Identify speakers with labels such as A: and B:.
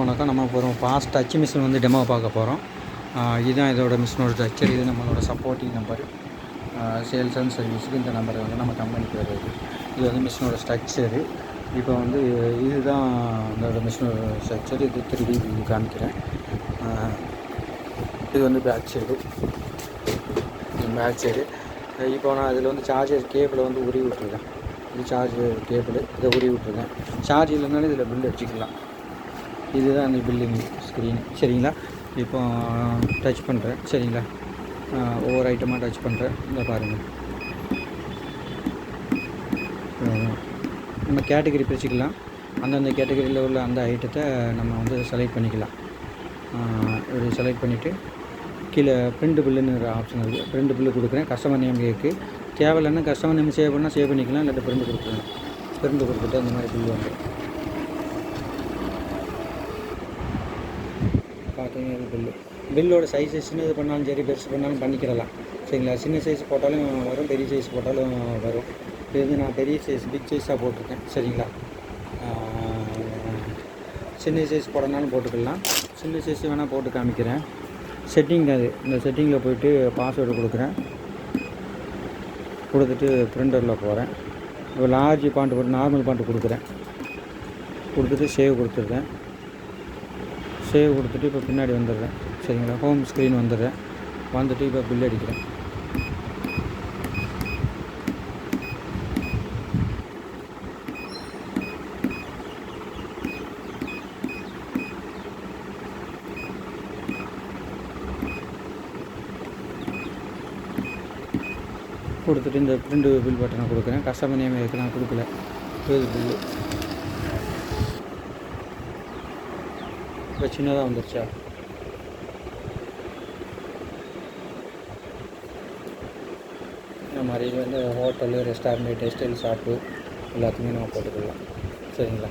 A: வணக்கம். நம்ம இப்போ ஒரு ஃபாஸ்ட் டச் மிஷின் வந்து டெமோ பார்க்க போகிறோம். இதுதான் இதோட மிஷினோட ஸ்ட்ரக்சர். இது நம்மளோட சப்போர்ட்டிங் நம்பர். சேல்ஸ் அண்ட் சர்வீஸுக்கு இந்த நம்பர் வந்து நம்ம கம்பெனிக்கு வருது. இது வந்து மிஷினோட ஸ்ட்ரக்சரு. இப்போ வந்து இதுதான் இதோட மிஷினோட ஸ்ட்ரக்சர். இது 3D காமிக்கிறேன். இது வந்து பேக் சைடு. இப்போ நான் அதில் வந்து சார்ஜர் கேபிளை வந்து உருவி விட்டுருக்கேன். இது சார்ஜர் கேபிள், இதை உருவி விட்டுருக்கேன். சார்ஜ் இல்லைனாலும் இதில் பில் வச்சுக்கலாம். இதுதான் அந்த பில்லிங் ஸ்க்ரீன். சரிங்களா? இப்போ டச் பண்ணுறேன். சரிங்களா? ஒவ்வொரு ஐட்டமாக டச் பண்ணுறேன். இந்த பாருங்கள், நம்ம கேட்டகரி பிரிச்சுக்கலாம். அந்தந்த கேட்டகரியில் உள்ள அந்த ஐட்டத்தை நம்ம வந்து செலக்ட் பண்ணிக்கலாம். இப்படி செலக்ட் பண்ணிவிட்டு கீழே பிரிண்ட் பில்லுன்னு ஒரு ஆப்ஷன் இருக்குது. பிரிண்ட் பில்லு கொடுக்குறேன். கஸ்டமர் நேம் இருக்குது. தேவையில்லைன்னா கஸ்டமர் நேம் சேவ் பண்ணால் சேவ் பண்ணிக்கலாம். இல்லாட்டி பிரிண்ட் கொடுத்துக்கலாம். பிரிண்ட் கொடுத்துட்டு அந்த மாதிரி பில் வந்து பார்த்தீங்கன்னா பில்லோட சைஸு சின்னது பண்ணாலும் சரி, பெருசு பண்ணாலும் பண்ணிக்கிறலாம். சரிங்களா? சின்ன சைஸ் போட்டாலும் வரும், பெரிய சைஸ் போட்டாலும் வரும். இது வந்து நான் பெரிய சைஸ் பிக் சைஸாக போட்டிருக்கேன். சரிங்களா? சின்ன சைஸ் போடனாலும் போட்டுக்கலாம். சின்ன சைஸ் வேணால் போட்டு காமிக்கிறேன். செட்டிங் அது. இந்த செட்டிங்கில் போய்ட்டு பாஸ்வேர்டு கொடுக்குறேன். கொடுத்துட்டு ப்ரிண்டரில் போகிறேன். இப்போ லார்ஜ் பாண்ட் போட்டு நார்மல் பாண்ட் கொடுக்குறேன். கொடுத்துட்டு சேவ் கொடுத்துருக்கேன். சேவ் கொடுத்துட்டு இப்போ பின்னாடி வந்துடுறேன். சரிங்களா? ஹோம் ஸ்க்ரீன் வந்துடுறேன். வந்துட்டு இப்போ பில் அடிக்கிறேன். கொடுத்துட்டு இந்த பிரிண்ட் பில் பட்டனை கொடுக்குறேன். கஸ்டமர் நேம் இருக்குது, நான் கொடுக்கல. இது பில்லு இப்போ சின்னதாக வந்துருச்சா? இந்த மாதிரி வந்து ஹோட்டலு, ரெஸ்டாரண்ட்டு, டெக்ஸ்டைல் ஷாப்பு எல்லாத்துக்குமே நம்ம போட்டுக்கலாம். சரிங்களா?